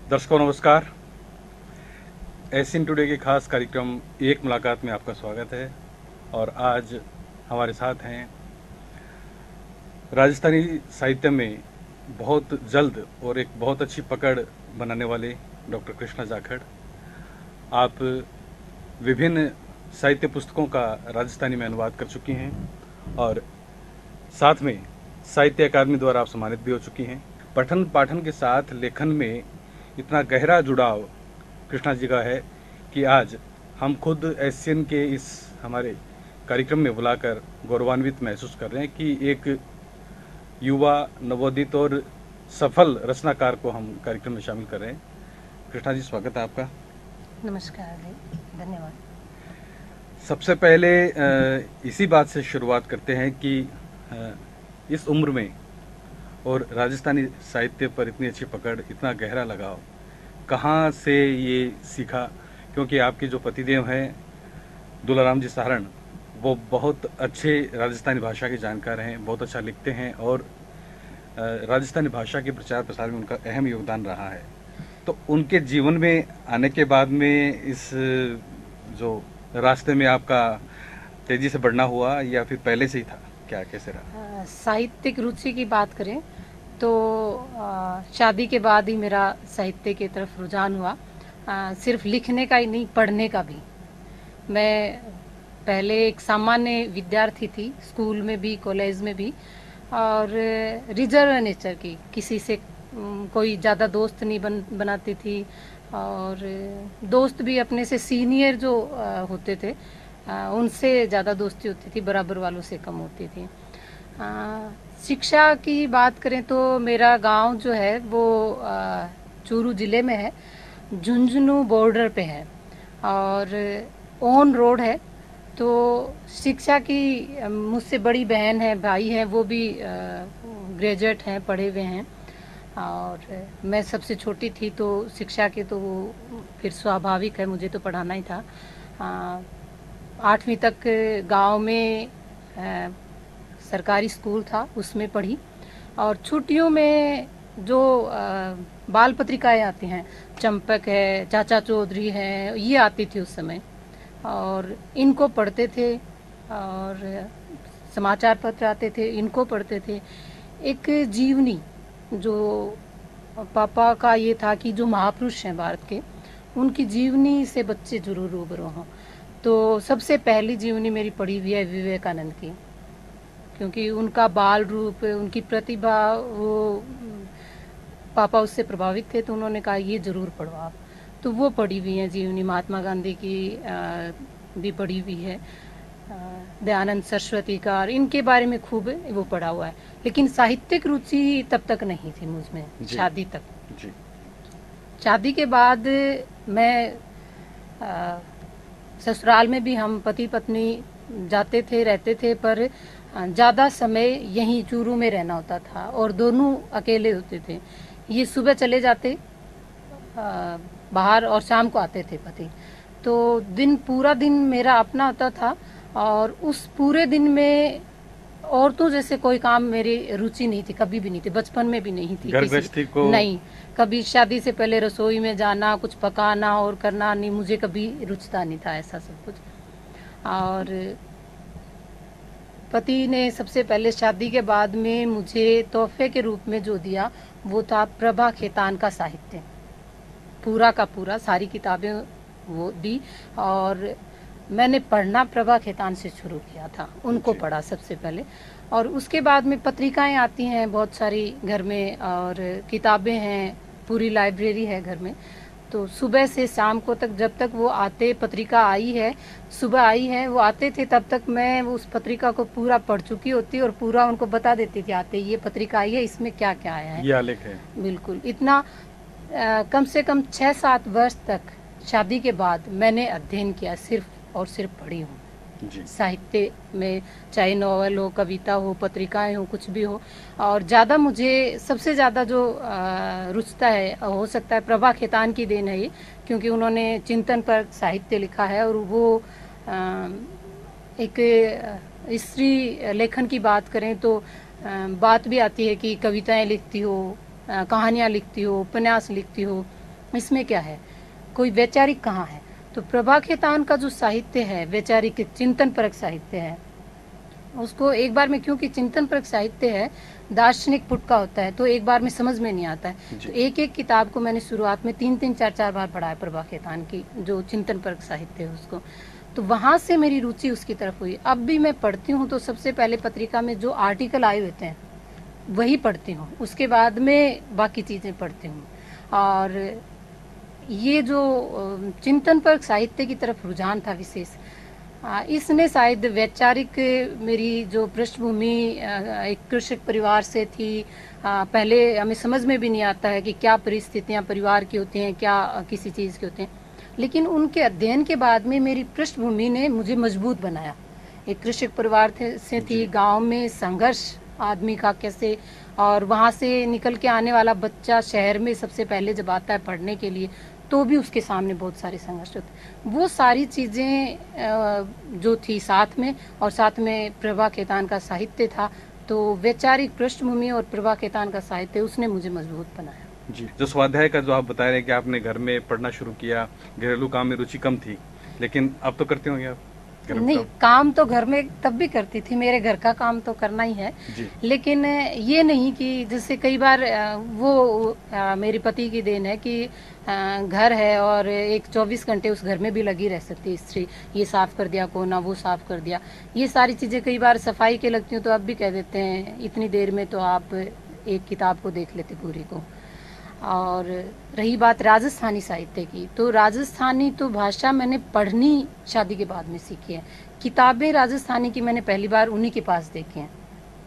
दर्शकों नमस्कार। Asian today के खास कार्यक्रम एक मुलाकात में आपका स्वागत है। और आज हमारे साथ हैं राजस्थानी साहित्य में बहुत जल्द और एक बहुत अच्छी पकड़ बनाने वाले डॉक्टर कृष्णा जाखड़। आप विभिन्न साहित्य पुस्तकों का राजस्थानी में अनुवाद कर चुकी हैं और साथ में साहित्य अकादमी द्वारा आप सम्मानित भी हो चुकी हैं। पठन पाठन के साथ लेखन में इतना गहरा जुड़ाव कृष्णा जी का है कि आज हम खुद एशियन के इस हमारे कार्यक्रम में बुलाकर गौरवान्वित महसूस कर रहे हैं कि एक युवा नवोदित और सफल रचनाकार को हम कार्यक्रम में शामिल कर रहे हैं। कृष्णा जी, स्वागत है आपका। नमस्कार जी, धन्यवाद। सबसे पहले इसी बात से शुरुआत करते हैं कि इस उम्र में और राजस्थानी साहित्य पर इतनी अच्छी पकड़, इतना गहरा लगाव कहाँ से ये सीखा? क्योंकि आपके जो पतिदेव हैं दुलाराम जी सहारण, वो बहुत अच्छे राजस्थानी भाषा के जानकार हैं, बहुत अच्छा लिखते हैं और राजस्थानी भाषा के प्रचार प्रसार में उनका अहम योगदान रहा है। तो उनके जीवन में आने के बाद में इस जो रास्ते में आपका तेजी से बढ़ना हुआ या फिर पहले से ही था, क्या कैसे रहा? साहित्यिक रुचि की बात करें तो शादी के बाद ही मेरा साहित्य की तरफ रुझान हुआ। सिर्फ लिखने का ही नहीं, पढ़ने का भी। मैं पहले एक सामान्य विद्यार्थी थी, स्कूल में भी कॉलेज में भी, और रिजर्व नेचर की, किसी से कोई ज़्यादा दोस्त नहीं बनाती थी। और दोस्त भी अपने से सीनियर जो होते थे उनसे ज़्यादा दोस्ती होती थी, बराबर वालों से कम होती थी। शिक्षा की बात करें तो मेरा गांव जो है वो चूरू जिले में है, झुंझुनू बॉर्डर पे है और ऑन रोड है। तो शिक्षा की मुझसे बड़ी बहन है, भाई है, वो भी ग्रेजुएट हैं, पढ़े हुए हैं, और मैं सबसे छोटी थी। तो शिक्षा के तो वो फिर स्वाभाविक है, मुझे तो पढ़ाना ही था। 8वीं तक गांव में सरकारी स्कूल था, उसमें पढ़ी। और छुट्टियों में जो बाल पत्रिकाएं आती हैं, चंपक है, चाचा चौधरी है, ये आती थी उस समय, और इनको पढ़ते थे। और समाचार पत्र आते थे, इनको पढ़ते थे। एक जीवनी जो पापा का ये था कि जो महापुरुष हैं भारत के, उनकी जीवनी से बच्चे जरूर रूबरू हों। तो सबसे पहली जीवनी मेरी पढ़ी हुई है विवेकानंद की, क्योंकि उनका बाल रूप, उनकी प्रतिभा, वो पापा उससे प्रभावित थे, तो उन्होंने कहा ये जरूर पढ़ो आप। तो वो पढ़ी हुई है जीवनी। महात्मा गांधी की भी पढ़ी हुई है, दयानंद सरस्वती का, इनके बारे में खूब वो पढ़ा हुआ है। लेकिन साहित्यिक रुचि तब तक नहीं थी मुझमें, शादी तक जी। शादी के बाद मैं ससुराल में भी हम पति पत्नी जाते थे, रहते थे, पर ज़्यादा समय यहीं चूरू में रहना होता था और दोनों अकेले होते थे। ये सुबह चले जाते बाहर और शाम को आते थे पति। तो पूरा दिन मेरा अपना होता था और उस पूरे दिन में औरतों जैसे कोई काम मेरी रुचि नहीं थी, कभी भी नहीं थी, बचपन में भी नहीं थी। घर गृहस्थी को नहीं, कभी शादी से पहले रसोई में जाना, कुछ पकाना और करना नहीं, मुझे कभी रुचता नहीं था ऐसा सब कुछ। और पति ने सबसे पहले शादी के बाद में मुझे तोहफे के रूप में जो दिया वो था प्रभा खेतान का साहित्य, पूरा का पूरा, सारी किताबें वो दी। और मैंने पढ़ना प्रभा खेतान से शुरू किया था, उनको पढ़ा सबसे पहले। और उसके बाद में पत्रिकाएं आती हैं बहुत सारी घर में, और किताबें हैं, पूरी लाइब्रेरी है घर में। तो सुबह से शाम को तक, जब तक वो आते, पत्रिका आई है, सुबह आई है, वो आते थे, तब तक मैं उस पत्रिका को पूरा पढ़ चुकी होती और पूरा उनको बता देती थी आते, ये पत्रिका आई है, इसमें क्या क्या आया है, ये आलेख है। बिल्कुल। इतना कम से कम 6-7 वर्ष तक शादी के बाद मैंने अध्ययन किया, सिर्फ और सिर्फ पढ़ी हूँ साहित्य में, चाहे नॉवल हो, कविता हो, पत्रिकाएं हो, कुछ भी हो। और ज़्यादा मुझे सबसे ज़्यादा जो रुचता है, हो सकता है प्रभा खेतान की देन है ये, क्योंकि उन्होंने चिंतन पर साहित्य लिखा है। और वो एक स्त्री लेखन की बात करें तो बात भी आती है कि कविताएं लिखती हो, कहानियाँ लिखती हो, उपन्यास लिखती हो, इसमें क्या है, कोई वैचारिक कहाँ है। तो प्रभा खेतान का जो साहित्य है वैचारिक चिंतन परक साहित्य है, उसको एक बार में, क्योंकि चिंतन परक साहित्य है, दार्शनिक पुट का होता है, तो एक बार में समझ में नहीं आता है। तो एक एक किताब को मैंने शुरुआत में 3-3, 4-4 बार पढ़ा है, प्रभा खेतान की जो चिंतन परक साहित्य है उसको। तो वहां से मेरी रुचि उसकी तरफ हुई। अब भी मैं पढ़ती हूँ तो सबसे पहले पत्रिका में जो आर्टिकल आए होते हैं वही पढ़ती हूँ, उसके बाद में बाकी चीजें पढ़ती हूँ। और ये जो चिंतन परक साहित्य की तरफ रुझान था विशेष, इसने शायद वैचारिक मेरी जो पृष्ठभूमि एक कृषक परिवार से थी, पहले हमें समझ में भी नहीं आता है कि क्या परिस्थितियां परिवार की होती हैं, क्या किसी चीज़ के होते हैं, लेकिन उनके अध्ययन के बाद में मेरी पृष्ठभूमि ने मुझे मजबूत बनाया। एक कृषक परिवार से थी, गांव में संघर्ष आदमी का कैसे, और वहाँ से निकल के आने वाला बच्चा शहर में सबसे पहले जब आता है पढ़ने के लिए तो भी उसके सामने बहुत सारे संघर्ष होते। वो सारी चीज़ें जो थी साथ में, और साथ में प्रभा खेतान का साहित्य था, तो वैचारिक पृष्ठभूमि और प्रभा खेतान का साहित्य उसने मुझे मजबूत बनाया। जी, जो स्वाध्याय का जो आप बता रहे हैं कि आपने घर में पढ़ना शुरू किया, घरेलू काम में रुचि कम थी, लेकिन अब तो करते होंगे आप? नहीं, काम तो घर में तब भी करती थी, मेरे घर का काम तो करना ही है जी। लेकिन ये नहीं कि जैसे कई बार वो मेरे पति की देन है कि घर है और एक 24 घंटे उस घर में भी लगी रह सकती है स्त्री, ये साफ कर दिया कोना, वो साफ कर दिया, ये सारी चीजें कई बार सफाई के लगती हूँ तो अब भी कह देते हैं इतनी देर में तो आप एक किताब को देख लेते पूरी को। और रही बात राजस्थानी साहित्य की, तो राजस्थानी तो भाषा मैंने पढ़नी शादी के बाद में सीखी है। किताबें राजस्थानी की मैंने पहली बार उन्हीं के पास देखी हैं।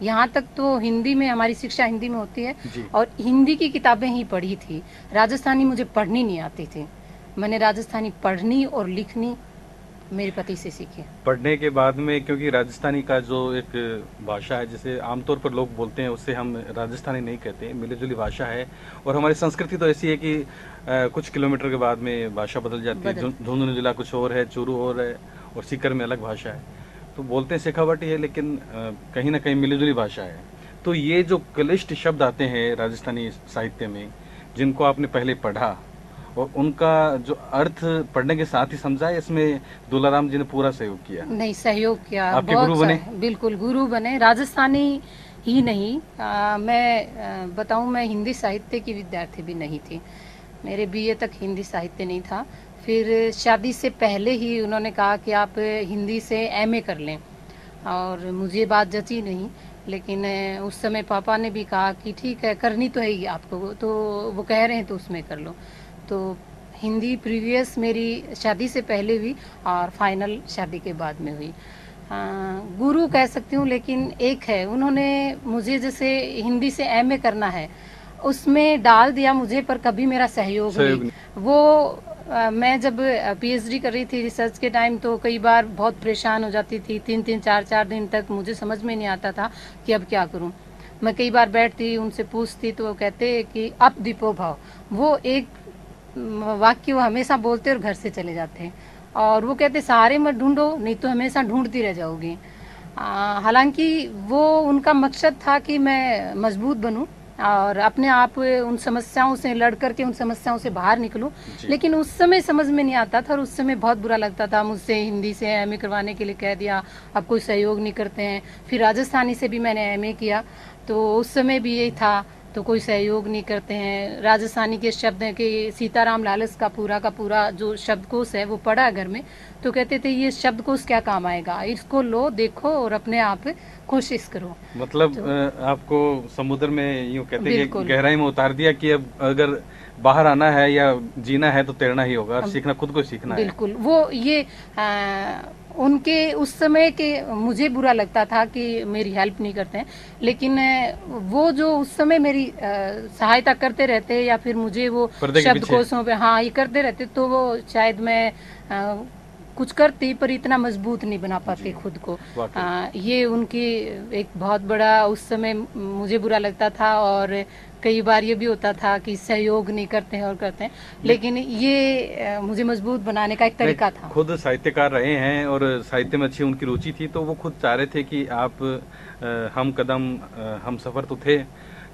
यहाँ तक तो हिंदी में, हमारी शिक्षा हिंदी में होती है और हिंदी की किताबें ही पढ़ी थी, राजस्थानी मुझे पढ़नी नहीं आती थी। मैंने राजस्थानी पढ़नी और लिखनी मेरे पति से सीखी। पढ़ने के बाद में, क्योंकि राजस्थानी का जो एक भाषा है जिसे आमतौर पर लोग बोलते हैं उससे हम राजस्थानी नहीं कहते, मिली-जुली भाषा है, और हमारी संस्कृति तो ऐसी है कि कुछ किलोमीटर के बाद में भाषा बदल जाती है। झुंझुनू जिला कुछ और है, चूरू और है, और सीकर में अलग भाषा है, तो बोलते हैं शेखावटी है, लेकिन कहीं ना कहीं मिली-जुली भाषा है। तो ये जो क्लिष्ट शब्द आते हैं राजस्थानी साहित्य में, जिनको आपने पहले पढ़ा और उनका जो अर्थ पढ़ने के साथ ही समझा, इसमें दुलाराम जी ने पूरा सहयोग किया? नहीं, सहयोग किया। आपके गुरु बने? बिल्कुल गुरु बने। राजस्थानी ही नहीं, मैं बताऊं, मैं हिंदी साहित्य की विद्यार्थी भी नहीं थी, मेरे बीए तक हिंदी साहित्य नहीं था। फिर शादी से पहले ही उन्होंने कहा कि आप हिंदी से एमए कर लें, और मुझे बात जची नहीं, लेकिन उस समय पापा ने भी कहा कि ठीक है, करनी तो है ही आपको, तो वो कह रहे हैं तो उसमें कर लो। तो हिंदी प्रीवियस मेरी शादी से पहले हुई और फाइनल शादी के बाद में हुई। गुरु कह सकती हूँ, लेकिन एक है, उन्होंने मुझे जैसे हिंदी से एमए करना है उसमें डाल दिया मुझे, पर कभी मेरा सहयोग नहीं। वो मैं जब पीएचडी कर रही थी रिसर्च के टाइम, तो कई बार बहुत परेशान हो जाती थी, 3-3, 4-4 दिन तक मुझे समझ में नहीं आता था कि अब क्या करूं। मैं कई बार बैठती, उनसे पूछती, तो वो कहते कि अप दीपो भाव, वो एक वाक्य वो हमेशा बोलते और घर से चले जाते, और वो कहते सहारे मत ढूंढो, नहीं तो हमेशा ढूंढती रह जाओगी। हालांकि वो उनका मकसद था कि मैं मजबूत बनूं और अपने आप उन समस्याओं से लड़ करके उन समस्याओं से बाहर निकलूं, लेकिन उस समय समझ में नहीं आता था और उस समय बहुत बुरा लगता था। मुझसे हिंदी से एमए करवाने के लिए कह दिया, अब कोई सहयोग नहीं करते हैं। फिर राजस्थानी से भी मैंने एमए किया, तो उस समय भी यही था, तो कोई सहयोग नहीं करते हैं। राजस्थानी के शब्द हैं कि सीताराम लालस का पूरा जो शब्दकोश है वो पढ़ा है घर में, तो कहते थे ये शब्दकोश क्या काम आएगा, इसको लो, देखो और अपने आप कोशिश करो। मतलब तो, आपको समुद्र में यूँ कहते हैं कि गहराई में उतार दिया कि अब अगर बाहर आना है या जीना है तो तैरना ही होगा, सीखना खुद को सीखना है। बिल्कुल, वो ये उनके उस समय के मुझे बुरा लगता था कि मेरी हेल्प नहीं करते हैं, लेकिन वो जो उस समय मेरी सहायता करते रहते या फिर मुझे वो शब्दकोशों पे हाँ ये करते रहते, तो वो शायद मैं कुछ करती पर इतना मजबूत नहीं बना पाती खुद को। ये उनकी एक बहुत बड़ा उस समय मुझे बुरा लगता था, और कई बार ये भी होता था कि सहयोग नहीं करते हैं और करते हैं, लेकिन ये मुझे मजबूत बनाने का एक तरीका था। खुद साहित्यकार रहे हैं और साहित्य में अच्छी उनकी रुचि थी, तो वो खुद चाह रहे थे कि आप हम कदम हम सफ़र तो थे,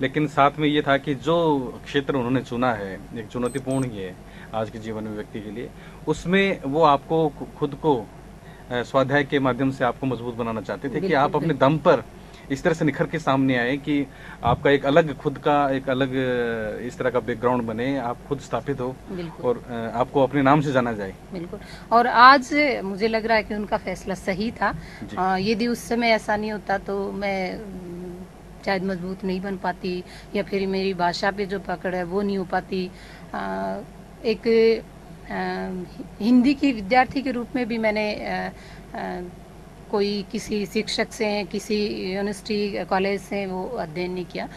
लेकिन साथ में ये था कि जो क्षेत्र उन्होंने चुना है एक चुनौतीपूर्ण ही है आज के जीवन में व्यक्ति के लिए, उसमें वो आपको खुद को स्वाध्याय के माध्यम से आपको मजबूत बनाना चाहते थे कि आप अपने दम पर इस तरह से निखर के सामने आए कि आपका एक अलग खुद का एक अलग इस तरह का बैकग्राउंड बने, आप खुद स्थापित हो और आपको अपने नाम से जाना जाए। बिल्कुल। और आज मुझे लग रहा है कि उनका फैसला सही था। यदि उस समय ऐसा नहीं होता तो मैं शायद मजबूत नहीं बन पाती, या फिर मेरी भाषा पे जो पकड़ है वो नहीं हो पाती। एक हिंदी की विद्यार्थी के रूप में भी मैंने कोई किसी शिक्षक से, किसी यूनिवर्सिटी कॉलेज से वो अध्ययन नहीं किया,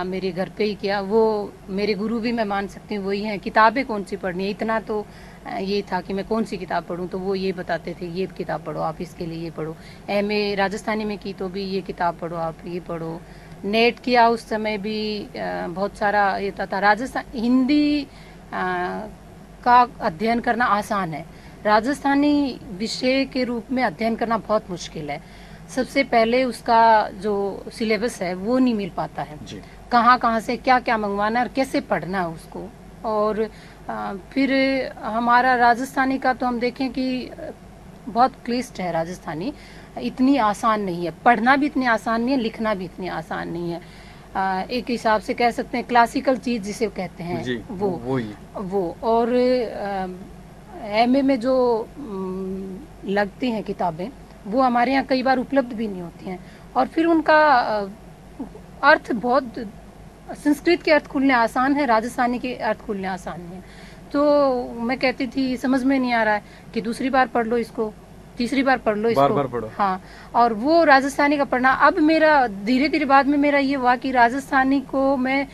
मेरे घर पे ही किया। वो मेरे गुरु भी मैं मान सकती हूँ वही हैं। किताबें कौन सी पढ़नी है, इतना तो ये था कि मैं कौन सी किताब पढूं, तो वो ये बताते थे ये किताब पढ़ो आप, इसके लिए ये पढ़ो। एमए राजस्थानी में की तो भी ये किताब पढ़ो आप, ये पढ़ो। नेट किया उस समय भी बहुत सारा ये था। राजस्थान हिंदी का अध्ययन करना आसान है, राजस्थानी विषय के रूप में अध्ययन करना बहुत मुश्किल है। सबसे पहले उसका जो सिलेबस है वो नहीं मिल पाता है, कहाँ से क्या क्या मंगवाना और कैसे पढ़ना है उसको। और फिर हमारा राजस्थानी का तो हम देखें कि बहुत क्लिष्ट है राजस्थानी, इतनी आसान नहीं है, पढ़ना भी इतनी आसान नहीं है, लिखना भी इतनी आसान नहीं है। एक हिसाब से कह सकते हैं क्लासिकल चीज जिसे कहते हैं वो। और एमए में जो लगती हैं किताबें वो हमारे यहाँ कई बार उपलब्ध भी नहीं होती हैं, और फिर उनका अर्थ बहुत, संस्कृत के अर्थ खुलने आसान है, राजस्थानी के अर्थ खुलने आसान नहीं है। तो मैं कहती थी समझ में नहीं आ रहा है कि दूसरी बार पढ़ लो इसको, तीसरी बार पढ़ लो इसको, बार पढ़ो। हाँ, और वो राजस्थानी का पढ़ना। अब मेरा धीरे धीरे बाद में मेरा ये हुआ कि राजस्थानी को मैं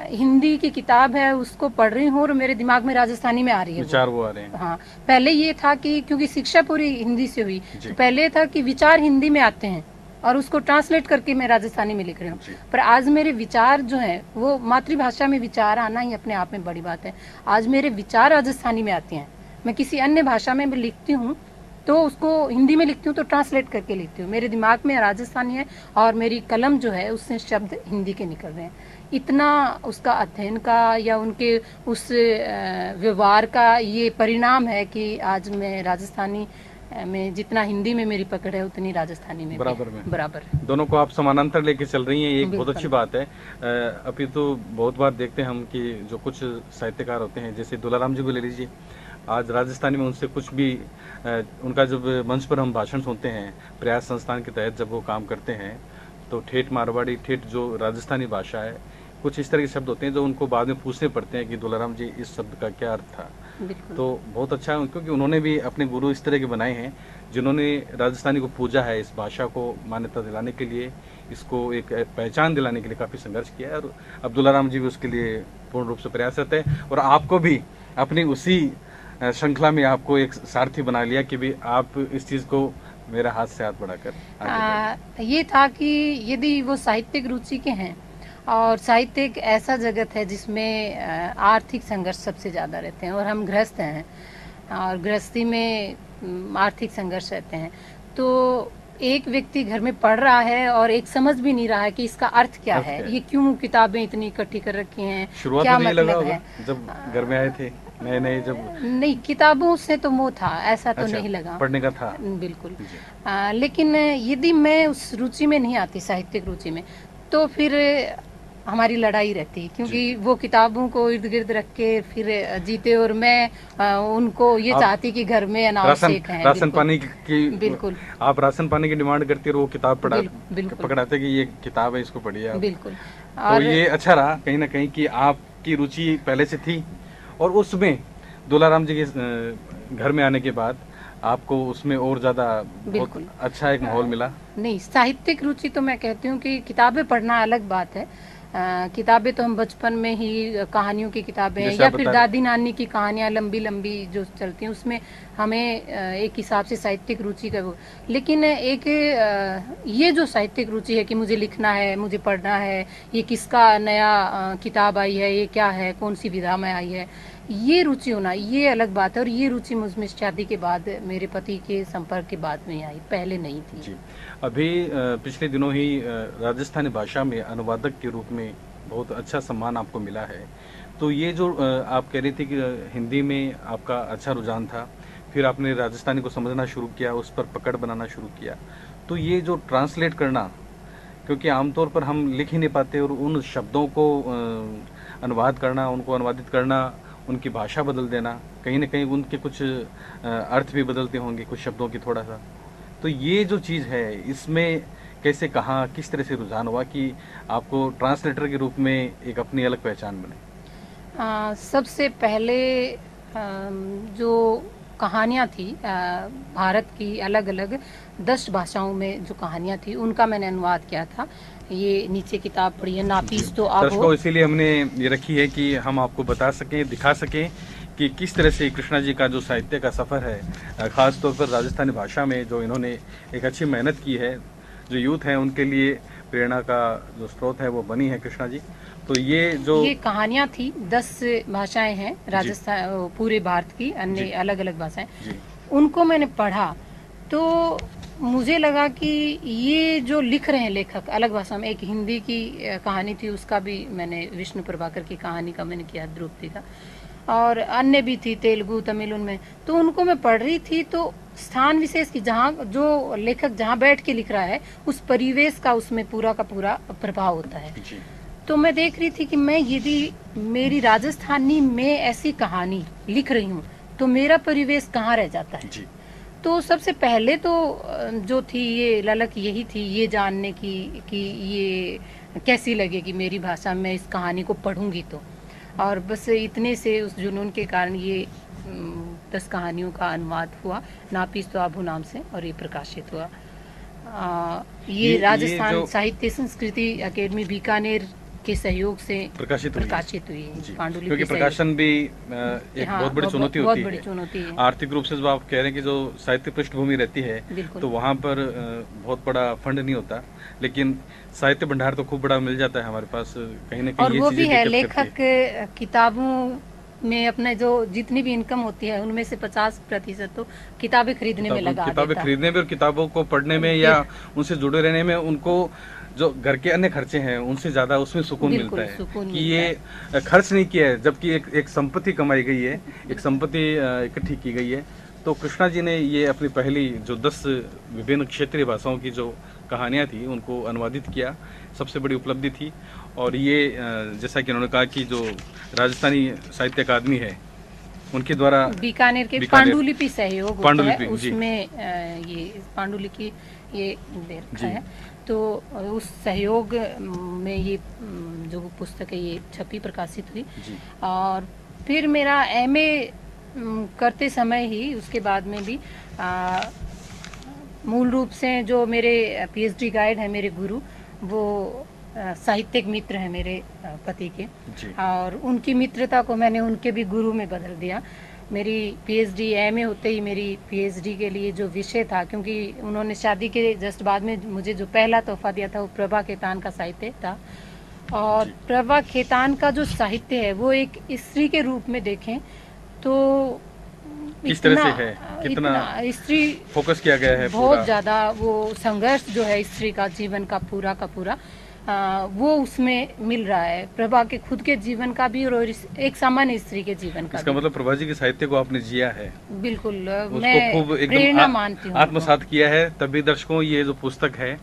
हिंदी की किताब है उसको पढ़ रही हूँ और मेरे दिमाग में राजस्थानी में आ रही है विचार वो आ रहे हैं। हाँ, पहले ये था कि क्योंकि शिक्षा पूरी हिंदी से हुई, तो पहले था कि विचार हिंदी में आते हैं और उसको ट्रांसलेट करके मैं राजस्थानी में लिख रही हूँ। पर आज मेरे विचार जो हैं वो, मातृभाषा में विचार आना ही अपने आप में बड़ी बात है। आज मेरे विचार राजस्थानी में आते हैं। मैं किसी अन्य भाषा में लिखती हूँ तो उसको हिंदी में लिखती हूँ तो ट्रांसलेट करके लिखती हूँ, मेरे दिमाग में राजस्थानी है और मेरी कलम जो है उससे शब्द हिंदी के निकल रहे हैं। इतना उसका अध्ययन का या उनके उस व्यवहार का ये परिणाम है कि आज मैं राजस्थानी में जितना हिंदी में मेरी पकड़ है उतनी राजस्थानी में बराबर। दोनों को आप समानांतर लेके चल रही हैं, ये एक बहुत अच्छी बात है। अभी तो बहुत बार देखते हैं हम कि जो कुछ साहित्यकार होते हैं, जैसे दुलाराम जी को ले लीजिए, आज राजस्थानी में उनसे कुछ भी उनका जब मंच पर हम भाषण सुनते हैं प्रयास संस्थान के तहत जब वो काम करते हैं, तो ठेठ मारवाड़ी, ठेठ जो राजस्थानी भाषा है, कुछ इस तरह के शब्द होते हैं जो उनको बाद में पूछने पड़ते हैं कि दुलाराम जी इस शब्द का क्या अर्थ था। तो बहुत अच्छा है क्योंकि उन्होंने भी अपने गुरु इस तरह के बनाए हैं जिन्होंने राजस्थानी को पूजा है, इस भाषा को मान्यता दिलाने के लिए, इसको एक पहचान दिलाने के लिए काफ़ी संघर्ष किया है, और अब दुलाराम जी भी उसके लिए पूर्ण रूप से प्रयासरत है। और आपको भी अपनी उसी श्रृंखला में आपको एक सारथी बना लिया कि भी आप इस चीज़ को मेरा हाथ से हाथ बढ़ाकर ये था कि यदि वो साहित्यिक रुचि के हैं, और साहित्य एक ऐसा जगत है जिसमें आर्थिक संघर्ष सबसे ज़्यादा रहते हैं, और हम गृहस्थ हैं और गृहस्थी में आर्थिक संघर्ष रहते हैं, तो एक व्यक्ति घर में पढ़ रहा है और एक समझ भी नहीं रहा है कि इसका अर्थ क्या है, ये क्यों किताबें इतनी इकट्ठी कर रखी हैं, क्या मतलब है। जब घर में आए थे नए जब नहीं, किताबों से तो मोह था, ऐसा तो नहीं लगा, पढ़ने का था बिल्कुल। लेकिन यदि मैं उस रुचि में नहीं आती, साहित्यिक रुचि में, तो फिर हमारी लड़ाई रहती, क्योंकि वो किताबों को इर्द गिर्द रख के फिर जीते, और मैं उनको ये चाहती कि घर में अनावश्यक है राशन पानी की, बिल्कुल आप राशन पानी की डिमांड करती और वो किताब पकड़ाते कि ये किताब है, इसको पढ़िए बिल्कुल। तो ये अच्छा रहा कहीं ना कहीं कि आपकी रुचि पहले से थी, और उसमें दुलाराम जी के घर में आने के बाद आपको उसमें और ज्यादा अच्छा एक माहौल मिला। नहीं, साहित्यिक रुचि तो मैं कहती हूँ कि किताबें पढ़ना अलग बात है। किताबें तो हम बचपन में ही, कहानियों की किताबें या फिर दादी नानी की कहानियां लंबी लंबी जो चलती हैं, उसमें हमें एक हिसाब से साहित्यिक रुचि का वो। लेकिन एक ये जो साहित्यिक रुचि है कि मुझे लिखना है, मुझे पढ़ना है, ये किसका नया किताब आई है, ये क्या है, कौन सी विधा में आई है, ये रुचि होना ये अलग बात है। और ये रुचि मुझमें शादी के बाद, मेरे पति के संपर्क के बाद में आई, पहले नहीं थी। जी। अभी पिछले दिनों ही राजस्थानी भाषा में अनुवादक के रूप में बहुत अच्छा सम्मान आपको मिला है। तो ये जो आप कह रही थी कि हिंदी में आपका अच्छा रुझान था, फिर आपने राजस्थानी को समझना शुरू किया, उस पर पकड़ बनाना शुरू किया। तो ये जो ट्रांसलेट करना, क्योंकि आमतौर पर हम लिख ही नहीं पाते, और उन शब्दों को अनुवाद करना, उनको अनुवादित करना, उनकी भाषा बदल देना, कहीं ना कहीं उनके कुछ अर्थ भी बदलते होंगे कुछ शब्दों की थोड़ा सा। तो ये जो चीज़ है, इसमें कैसे, कहाँ, किस तरह से रुझान हुआ कि आपको ट्रांसलेटर के रूप में एक अपनी अलग पहचान बने? सबसे पहले जो कहानियाँ थी भारत की अलग अलग 10 भाषाओं में जो कहानियाँ थी उनका मैंने अनुवाद किया था। ये नीचे किताब पढ़ी है, नापीस तो अब दर्शकों, इसीलिए हमने ये रखी है कि हम आपको बता सकें, दिखा सकें कि किस तरह से कृष्णा जी का जो साहित्य का सफ़र है, ख़ास तौर पर राजस्थानी भाषा में जो इन्होंने एक अच्छी मेहनत की है, जो यूथ हैं उनके लिए प्रेरणा का जो स्रोत है वो बनी है कृष्णा जी। तो ये कहानियाँ थी, 10 भाषाएं हैं राजस्थान, पूरे भारत की अन्य अलग अलग भाषाएं, उनको मैंने पढ़ा तो मुझे लगा कि ये जो लिख रहे हैं लेखक अलग भाषा में, एक हिंदी की कहानी थी, उसका भी मैंने विष्णु प्रभाकर की कहानी का मैंने किया, द्रौपदी का, और अन्य भी थी तेलुगु तमिल, उनमें तो उनको मैं पढ़ रही थी। तो स्थान विशेष की, जहाँ जो लेखक जहाँ बैठ के लिख रहा है उस परिवेश का उसमें पूरा का पूरा प्रभाव होता है। तो मैं देख रही थी कि मैं यदि मेरी राजस्थानी में ऐसी कहानी लिख रही हूँ तो मेरा परिवेश कहाँ रह जाता है। तो सबसे पहले तो जो थी ये ललक यही थी, ये जानने की कि ये कैसी लगेगी मेरी भाषा में इस कहानी को पढ़ूंगी तो, और बस इतने से उस जुनून के कारण ये 10 कहानियों का अनुवाद हुआ, नापीस तो आभू नाम से, और ये प्रकाशित हुआ। ये राजस्थान साहित्य संस्कृति अकेडमी बीकानेर के सहयोग से प्रकाशित हुई है। पांडुलिपि, क्योंकि प्रकाशन भी एक बहुत बड़ी चुनौती होती है। आर्थिक रूप से जो आप कह रहे हैं कि जो साहित्य पृष्ठभूमि रहती है तो वहाँ पर बहुत बड़ा फंड नहीं होता, लेकिन साहित्य भंडार तो खूब बड़ा मिल जाता है हमारे पास कहीं ना कहीं। और वो भी है, लेखक किताबों में अपने जो जितनी भी इनकम होती है उनमें से 50% तो किताबें खरीदने में लगा देता है। किताबें खरीदने में और किताबों को पढ़ने में या उनसे जुड़े रहने में, उनको जो घर के अन्य खर्चे हैं उनसे ज्यादा उसमें सुकून मिलता है कि ये खर्च नहीं किया है, जबकि एक संपत्ति कमाई गई है, एक संपत्ति इकट्ठी की गई है। तो कृष्णा जी ने ये अपनी पहली जो 10 विभिन्न क्षेत्रीय भाषाओं की जो कहानियां थी उनको अनुवादित किया, सबसे बड़ी उपलब्धि थी। और ये जैसा कि उन्होंने कहा कि जो राजस्थानी साहित्य अकादमी है उनके द्वारा बीकानेर के पांडुलिपि सहयोग होता है, उसमें ये पांडुलिपि ये दे रखा है, तो उस सहयोग में ये जो पुस्तक है ये छपी, प्रकाशित हुई। और फिर मेरा एमए करते समय ही, उसके बाद में भी मूल रूप से जो मेरे पीएचडी गाइड है, मेरे गुरु, वो साहित्यिक मित्र है मेरे पति के, और उनकी मित्रता को मैंने उनके भी गुरु में बदल दिया। मेरी पीएचडी एमए होते ही मेरी पीएचडी के लिए जो विषय था, क्योंकि उन्होंने शादी के जस्ट बाद में मुझे जो पहला तोहफा दिया था वो प्रभा खेतान का साहित्य था, और प्रभा खेतान का जो साहित्य है वो एक स्त्री के रूप में देखें तो किस तरह से है, कितना स्त्री फोकस किया गया है, बहुत ज्यादा वो संघर्ष जो है स्त्री का जीवन का पूरा वो उसमें मिल रहा है, प्रभा के खुद के जीवन का भी और एक सामान्य स्त्री के जीवन का। इसका मतलब प्रभा जी के साहित्य को आपने जिया है, बिल्कुल, मैं खूब प्रेरणा मानती हूँ, आत्मसात किया है। तभी दर्शकों, ये जो पुस्तक है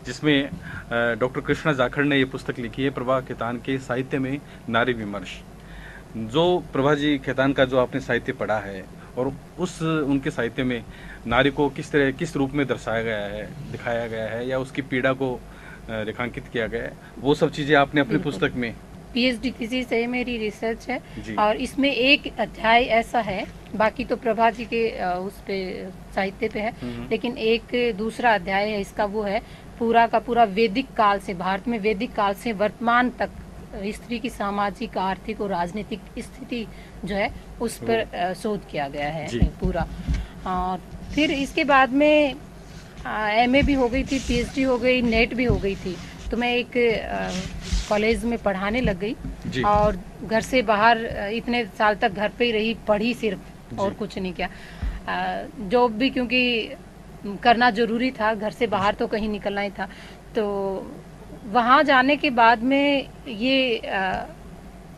जिसमें डॉक्टर कृष्णा जाखड़ ने ये पुस्तक लिखी है, प्रभा खेतान के साहित्य में नारी विमर्श। जो प्रभा जी खेतान का जो आपने साहित्य पढ़ा है और उनके साहित्य में नारी को किस रूप में दर्शाया गया है, दिखाया गया है, या उसकी पीड़ा को रेखांकित किया गया है, वो सब चीजें आपने अपनी पुस्तक में। पीएचडी थीसिस से मेरी रिसर्च है, और इसमें एक अध्याय ऐसा है, बाकी तो प्रभा जी के उस पे साहित्य पे है, लेकिन एक दूसरा अध्याय है इसका, वो है पूरा का पूरा वैदिक काल से, भारत में वैदिक काल से वर्तमान तक स्त्री की सामाजिक, आर्थिक और राजनीतिक स्थिति जो है उस पर शोध किया गया है पूरा। और फिर इसके बाद में एमए भी हो गई थी, पीएचडी हो गई, नेट भी हो गई थी, तो मैं एक कॉलेज में पढ़ाने लग गई, और घर से बाहर इतने साल तक घर पे ही रही, पढ़ी सिर्फ, और कुछ नहीं किया। जॉब भी क्योंकि करना जरूरी था, घर से बाहर तो कहीं निकलना ही था, तो वहाँ जाने के बाद में ये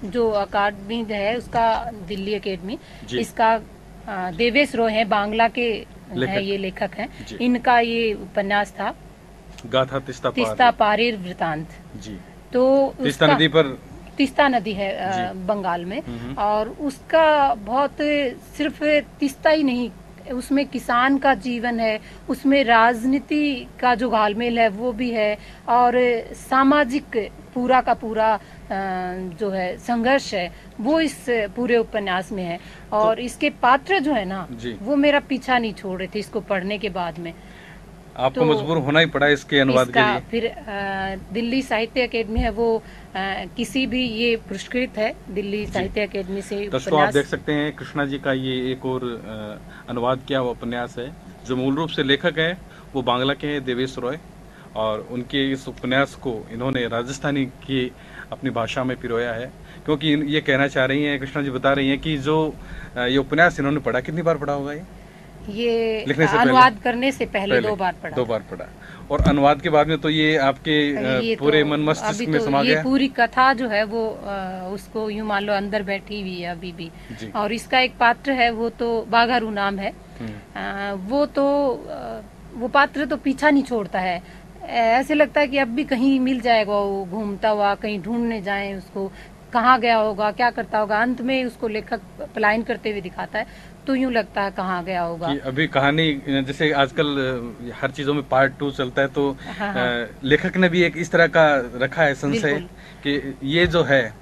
जो अकादमी है उसका, दिल्ली अकेडमी, जी। इसका देवेश रॉय हैं, बांग्ला के हैं, ये लेखक हैं। जी। इनका ये उपन्यास था गाथा तिस्ता तीस्ता पारेर वृतांत। जी। तो तीस्ता उसका नदी पर, तीस्ता नदी है जी। बंगाल में, और उसका बहुत, सिर्फ तीस्ता ही नहीं, उसमें किसान का जीवन है, उसमें राजनीति का जो घालमेल है वो भी है, और सामाजिक पूरा का पूरा जो है संघर्ष है वो इस पूरे उपन्यास में है। और इसके पात्र जो है ना, जी। वो मेरा पीछा नहीं छोड़ रहे थे इसको पढ़ने के बाद में। आपको मजबूर होना ही पड़ा इसके अनुवाद के लिए। फिर दिल्ली साहित्य अकेडमी है वो, किसी भी, ये पुरस्कृत है दिल्ली साहित्य अकेडमी से। दोस्तों आप देख सकते हैं कृष्णा जी का ये एक और अनुवाद किया हुआ उपन्यास है। जो मूल रूप से लेखक है वो बांग्ला के हैं, देवेश रॉय, और उनके इस उपन्यास को इन्होंने राजस्थानी की अपनी भाषा में पिरोया है, क्योंकि ये कहना चाह रही हैं, कृष्णा जी बता रही हैं कि जो ये उपन्यास इन्होंने पढ़ा, कितनी बार पढ़ा होगा ये अनुवाद करने से पहले 2 बार पढ़ा। 2 बार पढ़ा, और अनुवाद के बाद में तो ये आपके पूरे मन मस्तिष्क में समा गया। ये पूरी कथा जो है वो उसको यूं मान लो अंदर बैठी हुई है अभी भी। और इसका एक पात्र है, वो तो बाघारू नाम है, वो पात्र तो पीछा नहीं छोड़ता है। ऐसे लगता है कि अब भी कहीं मिल जाएगा, वो घूमता हुआ कहीं ढूंढने जाए उसको, कहाँ गया होगा, क्या करता होगा। अंत में उसको लेखक पलायन करते हुए दिखाता है, तो यूं लगता है कहाँ गया होगा। कि अभी कहानी, जैसे आजकल हर चीजों में पार्ट 2 चलता है, तो लेखक ने भी एक इस तरह का रखा है संशय कि ये जो है,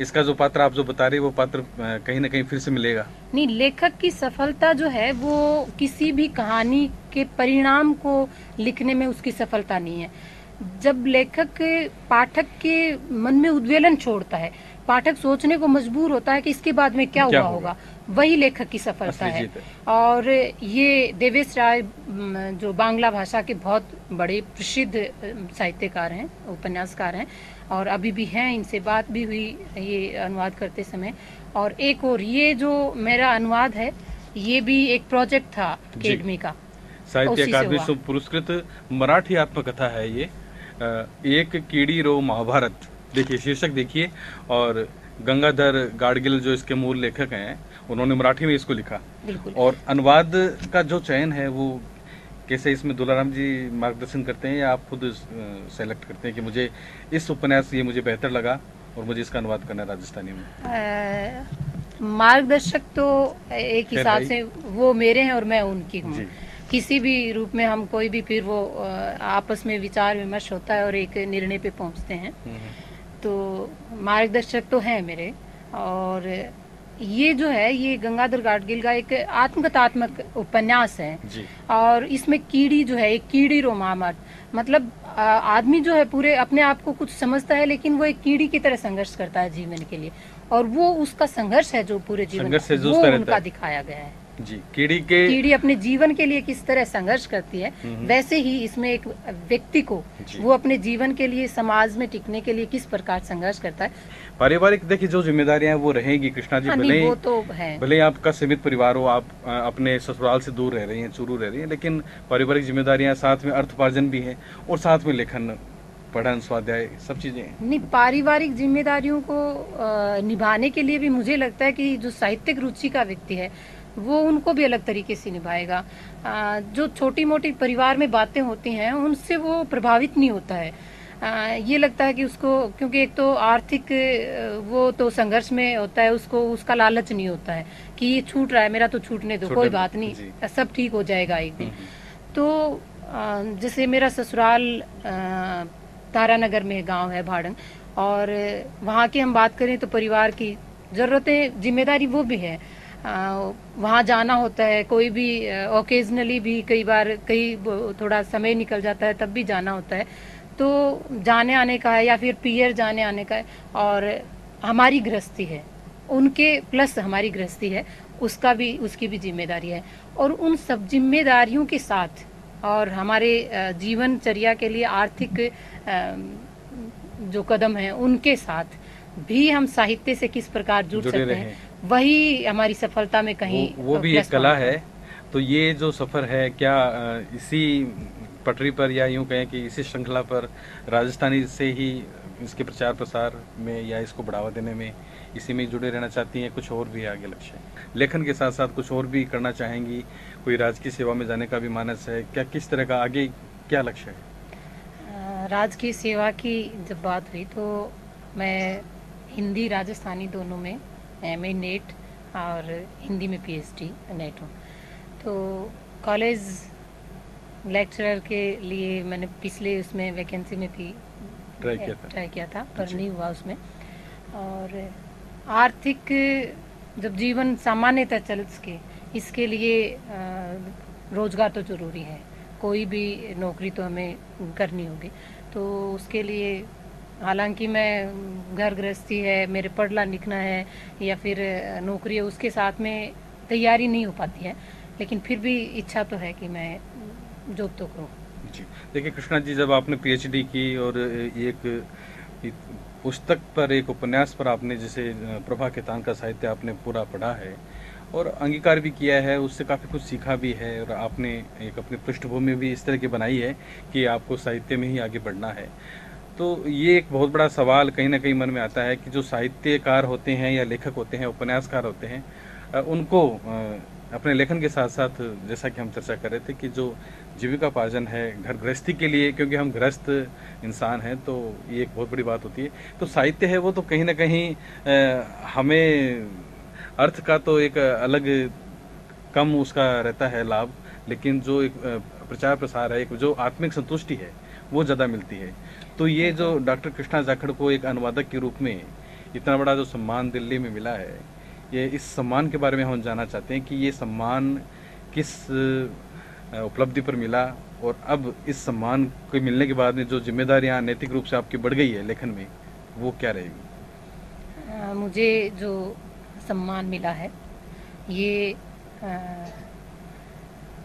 इसका जो पात्र आप जो बता रही, वो पात्र कहीं ना कहीं फिर से मिलेगा। नहीं, लेखक की सफलता जो है वो किसी भी कहानी के परिणाम को लिखने में उसकी सफलता नहीं है। जब लेखक पाठक के मन में उद्वेलन छोड़ता है, पाठक सोचने को मजबूर होता है कि इसके बाद में क्या हुआ होगा, वही लेखक की सफलता है। और ये देवेश रॉय जो बांग्ला भाषा के बहुत बड़े प्रसिद्ध साहित्यकार हैं, उपन्यासकार हैं, और अभी भी हैं, इनसे बात भी हुई ये अनुवाद करते समय। और एक और ये जो मेरा अनुवाद है, ये भी एक प्रोजेक्ट था अकेडमी का, साहित्य अकादमी से पुरस्कृत मराठी आत्मकथा है ये, एक कीड़ी रो महाभारत। देखिए शीर्षक देखिए, और गंगाधर गाडगिल जो इसके मूल लेखक हैं, उन्होंने मराठी में इसको लिखा। और अनुवाद का जो चयन है वो कैसे, इसमें दुलाराम जी मार्गदर्शन करते हैं या आप खुद सेलेक्ट करते हैं कि मुझे इस उपन्यास ये मुझे बेहतर लगा और मुझे इसका अनुवाद करना है राजस्थानी में? मार्गदर्शक तो एक हिसाब से वो मेरे हैं और मैं उनकी हूँ। किसी भी रूप में हम कोई भी, फिर वो आपस में विचार विमर्श होता है और एक निर्णय पे पहुंचते हैं। तो मार्गदर्शक तो हैं मेरे। और ये जो है, ये गंगाधर गाडगिल का एक आत्मकथात्मक उपन्यास है जी। और इसमें कीड़ी जो है, एक कीड़ी रो महाभारत, मतलब आदमी जो है पूरे अपने आप को कुछ समझता है, लेकिन वो एक कीड़ी की तरह संघर्ष करता है जीवन के लिए, और वो उसका संघर्ष है जो पूरे जीवन वो उनका दिखाया गया है जी। कीड़ी अपने जीवन के लिए किस तरह संघर्ष करती है, वैसे ही इसमें एक व्यक्ति को वो अपने जीवन के लिए, समाज में टिकने के लिए किस प्रकार संघर्ष करता है। पारिवारिक देखिए जो जिम्मेदारियां हैं वो रहेगी कृष्णा जी। भले वो तो है, भले आपका सीमित परिवार हो, आप अपने ससुराल से दूर रह रही हैं, चूरू रह रही हैं, लेकिन पारिवारिक जिम्मेदारियां, साथ में अर्थोपार्जन भी है, और साथ में लेखन, पठन, स्वाध्याय, सब चीजें नहीं। पारिवारिक जिम्मेदारियों को निभाने के लिए भी मुझे लगता है कि जो साहित्यिक रुचि का व्यक्ति है वो उनको भी अलग तरीके से निभाएगा। जो छोटी मोटी परिवार में बातें होती हैं उनसे वो प्रभावित नहीं होता है। ये लगता है कि उसको, क्योंकि एक तो आर्थिक वो तो संघर्ष में होता है, उसको उसका लालच नहीं होता है कि ये छूट रहा है, मेरा तो छूटने दो, कोई बात नहीं, सब ठीक हो जाएगा एक दिन। तो जैसे मेरा ससुराल तारानगर में गांव है भाड़ंग, और वहाँ की हम बात करें तो परिवार की जरूरतें, जिम्मेदारी वो भी है। वहाँ जाना होता है, कोई भी ओकेजनली भी, कई बार थोड़ा समय निकल जाता है तब भी जाना होता है, तो जाने आने का है, या फिर पियर जाने आने का है। और हमारी गृहस्थी है, उनके प्लस हमारी गृहस्थी है, उसकी भी जिम्मेदारी है। और उन सब जिम्मेदारियों के साथ और हमारे जीवनचर्या के लिए आर्थिक जो कदम है उनके साथ भी हम साहित्य से किस प्रकार जुड़ सकते हैं, वही हमारी सफलता में कहीं वो भी एक कला है। तो ये जो सफर है, क्या इसी पटरी पर, या यूं कहें कि इसी श्रृंखला पर राजस्थानी से ही इसके प्रचार प्रसार में या इसको बढ़ावा देने में इसी में जुड़े रहना चाहती हैं? कुछ और भी आगे लक्ष्य है? लेखन के साथ साथ कुछ और भी करना चाहेंगी? कोई राजकीय सेवा में जाने का भी मानस है क्या? किस तरह का आगे क्या लक्ष्य है? राजकीय सेवा की जब बात हुई तो मैं हिंदी राजस्थानी दोनों में एमए नेट और हिंदी में पीएचडी नेट हूँ। तो कॉलेज लेक्चरर के लिए मैंने पिछले उसमें वैकेंसी में भी ट्राई किया था पर नहीं हुआ उसमें। और आर्थिक जब जीवन सामान्यतः चल सके इसके लिए रोजगार तो जरूरी है, कोई भी नौकरी तो हमें करनी होगी। तो उसके लिए हालांकि मैं घर गृहस्थी है, मेरे पढ़ना लिखना है या फिर नौकरी है, उसके साथ में तैयारी नहीं हो पाती है, लेकिन फिर भी इच्छा तो है कि मैं जॉब तो करूँ। जी देखिए कृष्णा जी, जब आपने पीएचडी की और एक पुस्तक पर, एक उपन्यास पर आपने जैसे प्रभा केतान का साहित्य आपने पूरा पढ़ा है और अंगीकार भी किया है, उससे काफ़ी कुछ सीखा भी है और आपने एक अपनी पृष्ठभूमि भी इस तरह की बनाई है कि आपको साहित्य में ही आगे बढ़ना है। तो ये एक बहुत बड़ा सवाल कहीं ना कहीं मन में आता है कि जो साहित्यकार होते हैं या लेखक होते हैं, उपन्यासकार होते हैं, उनको अपने लेखन के साथ साथ जैसा कि हम चर्चा कर रहे थे कि जो जीविकापार्जन है घर गृहस्थी के लिए, क्योंकि हम गृहस्थ इंसान हैं तो ये एक बहुत बड़ी बात होती है। तो साहित्य है वो तो कहीं ना कहीं हमें अर्थ का तो एक अलग कम उसका रहता है लाभ, लेकिन जो एक प्रचार प्रसार है, एक जो आत्मिक संतुष्टि है वो ज़्यादा मिलती है। तो ये जो डॉक्टर कृष्णा जाखड़ को एक अनुवादक के रूप में इतना बड़ा जो सम्मान दिल्ली में मिला है, ये इस सम्मान के बारे में हम जानना चाहते हैं कि ये सम्मान किस उपलब्धि पर मिला और अब इस सम्मान को मिलने के बाद में जो जिम्मेदारियां नैतिक रूप से आपकी बढ़ गई है लेखन में, वो क्या रहेगी? मुझे जो सम्मान मिला है ये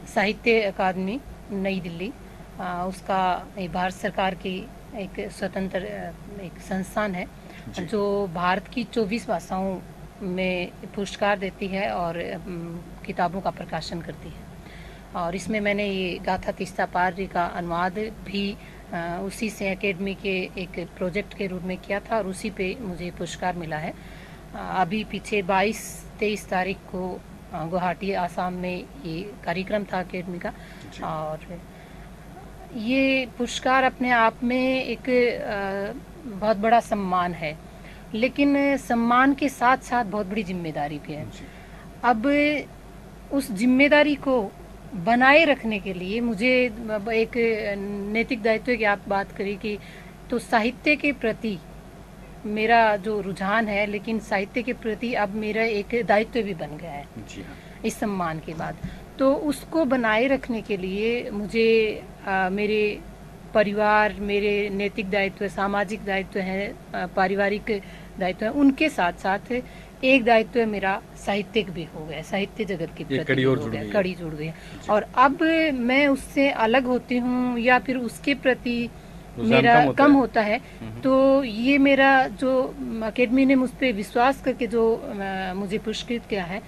साहित्य अकादमी नई दिल्ली, उसका भारत सरकार की एक स्वतंत्र एक संस्थान है जो भारत की 24 भाषाओं में पुरस्कार देती है और किताबों का प्रकाशन करती है। और इसमें मैंने ये गाथा तीस्ता पार का अनुवाद भी उसी से एकेडमी के एक प्रोजेक्ट के रूप में किया था और उसी पे मुझे पुरस्कार मिला है। अभी पीछे 22-23 तारीख को गुवाहाटी आसाम में ये कार्यक्रम था एकेडमी का, और ये पुरस्कार अपने आप में एक बहुत बड़ा सम्मान है, लेकिन सम्मान के साथ साथ बहुत बड़ी जिम्मेदारी भी है। अब उस जिम्मेदारी को बनाए रखने के लिए मुझे एक नैतिक दायित्व की आप बात करी कि तो साहित्य के प्रति मेरा जो रुझान है, लेकिन साहित्य के प्रति अब मेरा एक दायित्व भी बन गया है इस सम्मान के बाद। तो उसको बनाए रखने के लिए मुझे मेरे परिवार, मेरे नैतिक दायित्व, सामाजिक दायित्व है, पारिवारिक दायित्व है, उनके साथ साथ एक दायित्व मेरा साहित्यिक भी हो गया, साहित्य जगत के प्रति हो गया, कड़ी जुड़ गई। और अब मैं उससे अलग होती हूँ या फिर उसके प्रति मेरा कम होता है, तो ये मेरा जो एकेडमी ने मुझ पर विश्वास करके जो मुझे पुरस्कृत किया है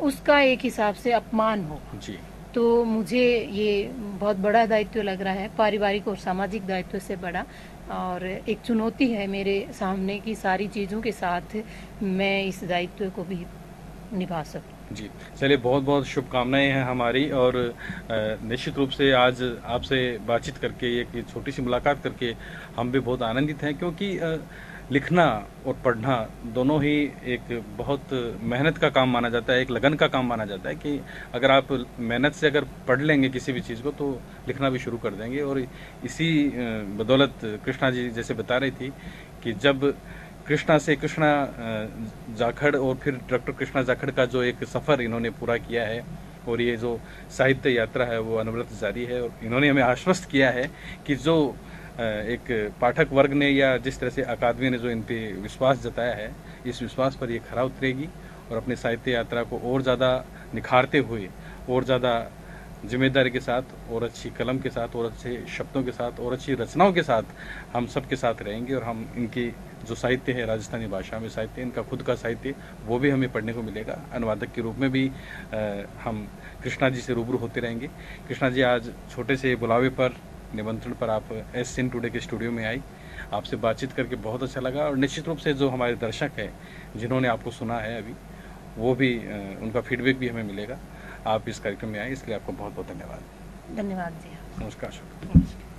उसका एक हिसाब से अपमान हो जी। तो मुझे ये बहुत बड़ा दायित्व लग रहा है, पारिवारिक और सामाजिक दायित्व से बड़ा, और एक चुनौती है मेरे सामने की सारी चीज़ों के साथ मैं इस दायित्व को भी निभा सकूं। जी चलिए, बहुत बहुत शुभकामनाएं हैं हमारी, और निश्चित रूप से आज आपसे बातचीत करके, एक छोटी सी मुलाकात करके हम भी बहुत आनंदित हैं, क्योंकि लिखना और पढ़ना दोनों ही एक बहुत मेहनत का काम माना जाता है, एक लगन का काम माना जाता है कि अगर आप मेहनत से अगर पढ़ लेंगे किसी भी चीज़ को तो लिखना भी शुरू कर देंगे। और इसी बदौलत कृष्णा जी जैसे बता रही थी कि जब कृष्णा से कृष्णा जाखड़ और फिर डॉक्टर कृष्णा जाखड़ का जो एक सफ़र इन्होंने पूरा किया है और ये जो साहित्य यात्रा है वो अनवरत जारी है, और इन्होंने हमें आश्वस्त किया है कि जो एक पाठक वर्ग ने या जिस तरह से अकादमी ने जो इन पे विश्वास जताया है, इस विश्वास पर ये खरा उतरेगी और अपने साहित्य यात्रा को और ज़्यादा निखारते हुए, और ज़्यादा जिम्मेदारी के साथ, और अच्छी कलम के साथ, और अच्छे शब्दों के साथ, और अच्छी रचनाओं के साथ हम सबके साथ रहेंगे। और हम इनकी जो साहित्य है, राजस्थानी भाषा में साहित्य, इनका खुद का साहित्य, वो भी हमें पढ़ने को मिलेगा। अनुवादक के रूप में भी हम कृष्णा जी से रूबरू होते रहेंगे। कृष्णा जी, आज छोटे से बुलावे पर निमंत्रण पर आप एसएन टुडे के स्टूडियो में आई। आपसे बातचीत करके बहुत अच्छा लगा और निश्चित रूप से जो हमारे दर्शक हैं जिन्होंने आपको सुना है अभी, वो भी उनका फीडबैक भी हमें मिलेगा। आप इस कार्यक्रम में आए इसलिए आपको बहुत बहुत धन्यवाद। धन्यवाद जी। नमस्कार।